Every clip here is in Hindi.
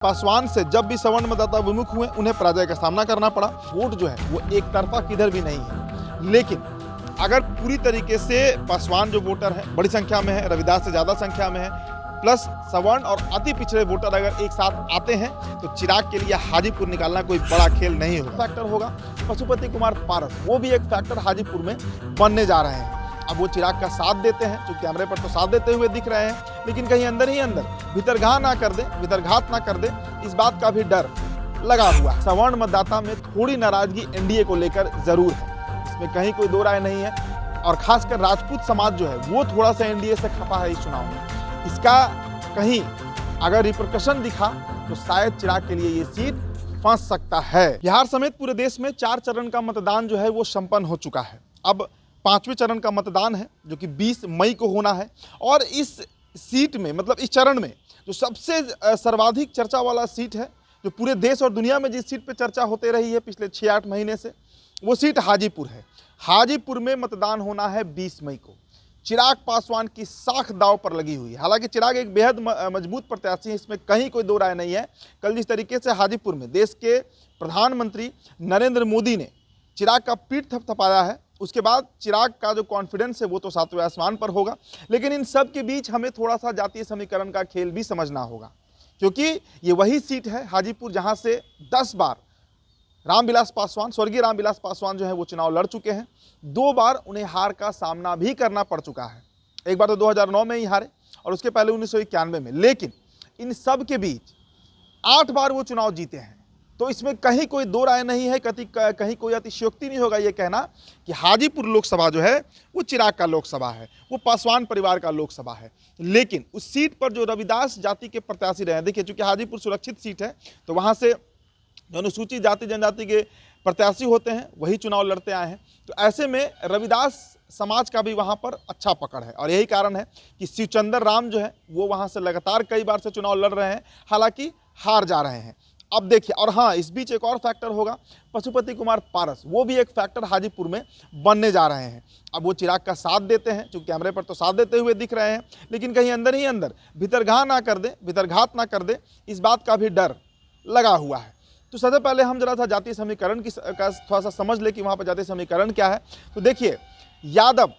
पासवान से जब भी सवर्ण मतदाता विमुख हुए उन्हें पराजय का सामना करना पड़ा। वोट जो है वो एक तरफा किधर भी नहीं है, लेकिन अगर पूरी तरीके से पासवान जो वोटर है बड़ी संख्या में है, रविदास से ज़्यादा संख्या में है, प्लस सवर्ण और अति पिछड़े वोटर अगर एक साथ आते हैं तो चिराग के लिए हाजीपुर निकालना कोई बड़ा खेल नहीं होगा। फैक्टर होगा पशुपति कुमार पारस, वो भी एक फैक्टर हाजीपुर में बनने जा रहे हैं। अब वो चिराग का साथ देते हैं, जो कैमरे पर तो साथ देते हुए दिख रहे हैं, लेकिन कहीं अंदर ही अंदर भीतरघात ना कर दे, इस बात का भी डर लगा हुआ है। सवर्ण मतदाता में थोड़ी नाराजगी एनडीए को लेकर जरूर है, इसमें कहीं कोई दो राय नहीं है। और खासकर राजपूत समाज जो है वो थोड़ा सा एनडीए से खपा है इस चुनाव में। इसका कहीं अगर रिपरकशन दिखा तो शायद चिराग के लिए ये सीट फंस सकता है। बिहार समेत पूरे देश में 4 चरण का मतदान जो है वो संपन्न हो चुका है। अब 5वें चरण का मतदान है जो कि 20 मई को होना है। और इस सीट में मतलब इस चरण में जो सबसे सर्वाधिक चर्चा वाला सीट है, जो पूरे देश और दुनिया में जिस सीट पे चर्चा होते रही है पिछले 6-8 महीने से, वो सीट हाजीपुर है। हाजीपुर में मतदान होना है 20 मई को। चिराग पासवान की साख दांव पर लगी हुई है। हालांकि चिराग एक बेहद मजबूत प्रत्याशी है, इसमें कहीं कोई दो राय नहीं है। कल जिस तरीके से हाजीपुर में देश के प्रधानमंत्री नरेंद्र मोदी ने चिराग का पीठ थपथपाया है, उसके बाद चिराग का जो कॉन्फिडेंस है वो तो 7वें आसमान पर होगा। लेकिन इन सब के बीच हमें थोड़ा सा जातीय समीकरण का खेल भी समझना होगा, क्योंकि ये वही सीट है हाजीपुर जहां से 10 बार रामविलास पासवान, स्वर्गीय रामविलास पासवान जो है वो चुनाव लड़ चुके हैं। 2 बार उन्हें हार का सामना भी करना पड़ चुका है। एक बार तो 2009 में ही हारे और उसके पहले 1991 में। लेकिन इन सब के बीच 8 बार वो चुनाव जीते हैं। तो इसमें कहीं कोई दो राय नहीं है, कहीं कोई अतिशयोक्ति नहीं होगा ये कहना कि हाजीपुर लोकसभा जो है वो चिराग का लोकसभा है, वो पासवान परिवार का लोकसभा है। लेकिन उस सीट पर जो रविदास जाति के प्रत्याशी रहे हैं, देखिए चूंकि हाजीपुर सुरक्षित सीट है तो वहाँ से जो अनुसूचित जाति जनजाति के प्रत्याशी होते हैं वही चुनाव लड़ते आए हैं। तो ऐसे में रविदास समाज का भी वहाँ पर अच्छा पकड़ है और यही कारण है कि शिवचंद्र राम जो है वो वहाँ से लगातार कई बार से चुनाव लड़ रहे हैं, हालांकि हार जा रहे हैं। अब देखिए, और हाँ, इस बीच एक और फैक्टर होगा पशुपति कुमार पारस, वो भी एक फैक्टर हाजीपुर में बनने जा रहे हैं। अब वो चिराग का साथ देते हैं, जो कैमरे पर तो साथ देते हुए दिख रहे हैं, लेकिन कहीं अंदर ही अंदर भीतरघात ना कर दे, इस बात का भी डर लगा हुआ है। तो सबसे पहले हम जरा सा जातीय समीकरण का थोड़ा सा समझ ले कि वहाँ पर जातीय समीकरण क्या है। तो देखिए, यादव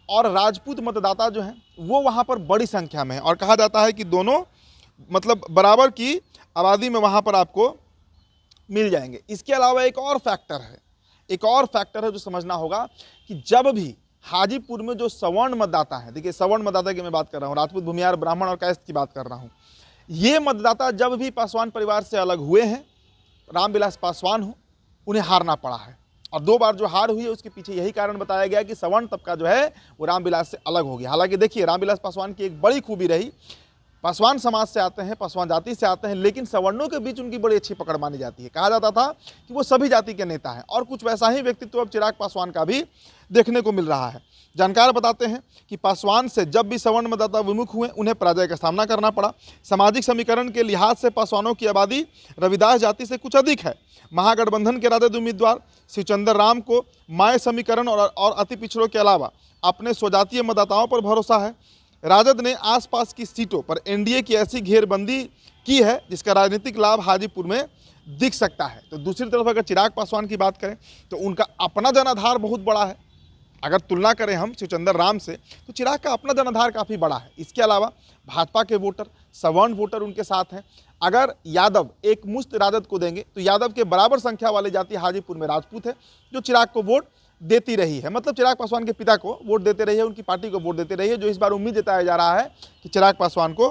और राजपूत मतदाता जो हैं वो वहाँ पर बड़ी संख्या में है और कहा जाता है कि दोनों मतलब बराबर की आबादी में वहाँ पर आपको मिल जाएंगे। इसके अलावा एक और फैक्टर है जो समझना होगा कि जब भी हाजीपुर में जो सवर्ण मतदाता है, देखिए सवर्ण मतदाता की मैं बात कर रहा हूँ, राजपूत, भूमिहार, ब्राह्मण और कायस्थ की बात कर रहा हूँ, ये मतदाता जब भी पासवान परिवार से अलग हुए हैं, रामविलास पासवान हो, उन्हें हारना पड़ा है। और 2 बार जो हार हुई है उसके पीछे यही कारण बताया गया कि सवर्ण तबका जो है वो रामविलास से अलग हो गया। हालांकि देखिए, रामविलास पासवान की एक बड़ी खूबी रही, पासवान समाज से आते हैं, पासवान जाति से आते हैं, लेकिन सवर्णों के बीच उनकी बड़ी अच्छी पकड़ मानी जाती है। कहा जाता था कि वो सभी जाति के नेता हैं और कुछ वैसा ही व्यक्तित्व अब चिराग पासवान का भी देखने को मिल रहा है। जानकार बताते हैं कि पासवान से जब भी सवर्ण मतदाता विमुख हुए उन्हें पराजय का सामना करना पड़ा। सामाजिक समीकरण के लिहाज से पासवानों की आबादी रविदास जाति से कुछ अधिक है। महागठबंधन के राजद उम्मीदवार शिवचंद्र राम को माय समीकरण और अति पिछड़ों के अलावा अपने स्वजातीय मतदाताओं पर भरोसा है। राजद ने आसपास की सीटों पर एनडीए की ऐसी घेरबंदी की है जिसका राजनीतिक लाभ हाजीपुर में दिख सकता है। तो दूसरी तरफ अगर चिराग पासवान की बात करें तो उनका अपना जनाधार बहुत बड़ा है। अगर तुलना करें हम शिवचंद्र राम से तो चिराग का अपना जनाधार काफ़ी बड़ा है। इसके अलावा भाजपा के वोटर, सवर्ण वोटर उनके साथ हैं। अगर यादव एक मुश्त राजद को देंगे तो यादव के बराबर संख्या वाली जाति हाजीपुर में राजपूत है, जो चिराग को वोट देती रही है, मतलब चिराग पासवान के पिता को वोट देते रही है, उनकी पार्टी को वोट देते रही है, जो इस बार उम्मीद जताया जा रहा है कि चिराग पासवान को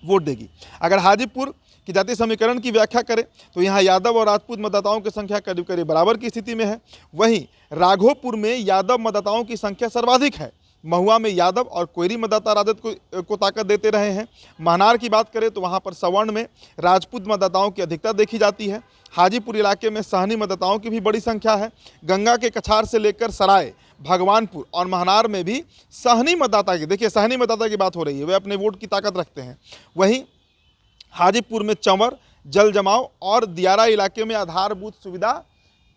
वोट देगी। अगर हाजीपुर की जातीय समीकरण की व्याख्या करें तो यहाँ यादव और राजपूत मतदाताओं की संख्या करीब करीब बराबर की स्थिति में है। वहीं राघोपुर में यादव मतदाताओं की संख्या सर्वाधिक है। महुआ में यादव और कोयरी मतदाता राजद को ताकत देते रहे हैं। महनार की बात करें तो वहाँ पर सवर्ण में राजपूत मतदाताओं की अधिकता देखी जाती है। हाजीपुर इलाके में सहनी मतदाताओं की भी बड़ी संख्या है। गंगा के कछार से लेकर सराय, भगवानपुर और महनार में भी सहनी मतदाता की, देखिए सहनी मतदाता की बात हो रही है, वे अपने वोट की ताकत रखते हैं। वहीं हाजीपुर में चंवर, जल जमाव और दियारा इलाके में आधारभूत सुविधा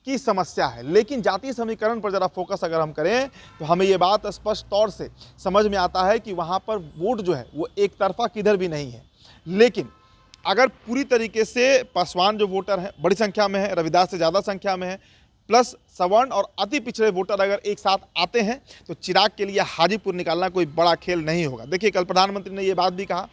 की समस्या है। लेकिन जातीय समीकरण पर जरा फोकस अगर हम करें तो हमें ये बात स्पष्ट तौर से समझ में आता है कि वहाँ पर वोट जो है वो एक तरफा किधर भी नहीं है। लेकिन अगर पूरी तरीके से पासवान जो वोटर हैं बड़ी संख्या में है, रविदास से ज़्यादा संख्या में है, प्लस सवर्ण और अति पिछड़े वोटर अगर एक साथ आते हैं तो चिराग के लिए हाजीपुर निकालना कोई बड़ा खेल नहीं होगा। देखिए, कल प्रधानमंत्री ने ये बात भी कहा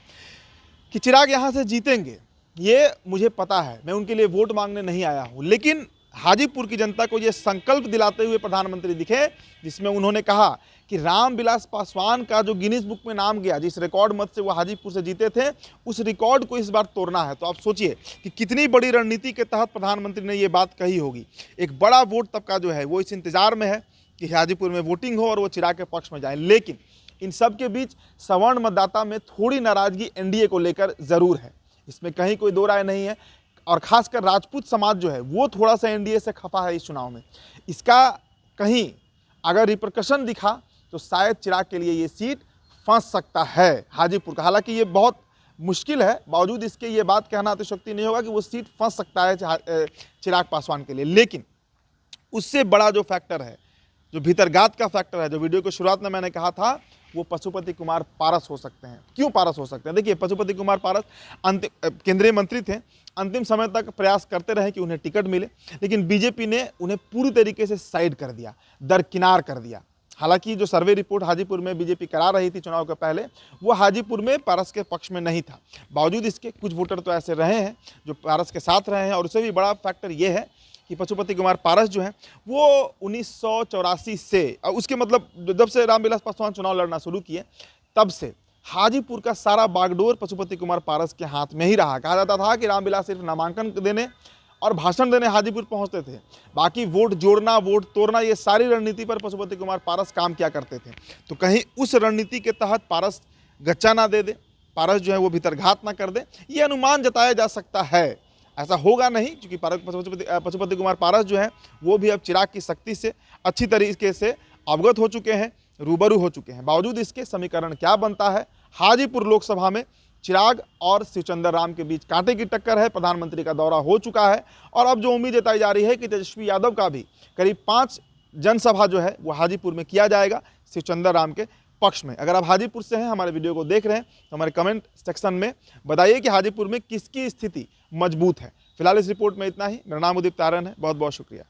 कि चिराग यहाँ से जीतेंगे, ये मुझे पता है, मैं उनके लिए वोट मांगने नहीं आया हूँ। लेकिन हाजीपुर की जनता को ये संकल्प दिलाते हुए प्रधानमंत्री दिखे, जिसमें उन्होंने कहा कि रामविलास पासवान का जो गिनीज बुक में नाम गया, जिस रिकॉर्ड मत से वो हाजीपुर से जीते थे, उस रिकॉर्ड को इस बार तोड़ना है। तो आप सोचिए कि कितनी बड़ी रणनीति के तहत प्रधानमंत्री ने ये बात कही होगी। एक बड़ा वोट तबका जो है वो इस इंतजार में है कि हाजीपुर में वोटिंग हो और वो चिराग के पक्ष में जाए। लेकिन इन सब के बीच सवर्ण मतदाता में थोड़ी नाराजगी एनडीए को लेकर जरूर है, इसमें कहीं कोई दो राय नहीं है। और खासकर राजपूत समाज जो है वो थोड़ा सा एनडीए से खफा है इस चुनाव में। इसका कहीं अगर रिपरकशन दिखा तो शायद चिराग के लिए ये सीट फंस सकता है हाजीपुर का। हालांकि ये बहुत मुश्किल है, बावजूद इसके ये बात कहना अतिशयोक्ति नहीं होगा कि वो सीट फंस सकता है चिराग पासवान के लिए। लेकिन उससे बड़ा जो फैक्टर है, जो भीतरगात का फैक्टर है, जो वीडियो की शुरुआत में मैंने कहा था, वो पशुपति कुमार पारस हो सकते हैं। क्यों पारस हो सकते हैं? देखिए, पशुपति कुमार पारस केंद्रीय मंत्री थे, अंतिम समय तक प्रयास करते रहे कि उन्हें टिकट मिले, लेकिन बीजेपी ने उन्हें पूरी तरीके से साइड कर दिया, दरकिनार कर दिया। हालांकि जो सर्वे रिपोर्ट हाजीपुर में बीजेपी करा रही थी चुनाव के पहले, वो हाजीपुर में पारस के पक्ष में नहीं था। बावजूद इसके कुछ वोटर तो ऐसे रहे हैं जो पारस के साथ रहे हैं। और उससे भी बड़ा फैक्टर ये है कि पशुपति कुमार पारस जो है वो 1984 से, उसके मतलब जब से रामविलास पासवान चुनाव लड़ना शुरू किए तब से हाजीपुर का सारा बागडोर पशुपति कुमार पारस के हाथ में ही रहा। कहा जाता था कि रामविलास सिर्फ नामांकन देने और भाषण देने हाजीपुर पहुंचते थे, बाकी वोट जोड़ना, वोट तोड़ना, ये सारी रणनीति पर पशुपति कुमार पारस काम किया करते थे। तो कहीं उस रणनीति के तहत पारस गच्चा ना दे दे, पारस जो है वो भीतरघात ना कर दे, ये अनुमान जताया जा सकता है। ऐसा होगा नहीं, क्योंकि पशुपति कुमार पारस जो है वो भी अब चिराग की शक्ति से अच्छी तरीके से अवगत हो चुके हैं, रूबरू हो चुके हैं। बावजूद इसके समीकरण क्या बनता है, हाजीपुर लोकसभा में चिराग और शिवचंद्र राम के बीच कांटे की टक्कर है। प्रधानमंत्री का दौरा हो चुका है और अब जो उम्मीद जताई जा रही है कि तेजस्वी यादव का भी करीब 5 जनसभा जो है वो हाजीपुर में किया जाएगा शिवचंद्र राम के पक्ष में। अगर आप हाजीपुर से हैं, हमारे वीडियो को देख रहे हैं, तो हमारे कमेंट सेक्शन में बताइए कि हाजीपुर में किसकी स्थिति मजबूत है। फिलहाल इस रिपोर्ट में इतना ही। मेरा नाम उदित तारन है, बहुत बहुत शुक्रिया।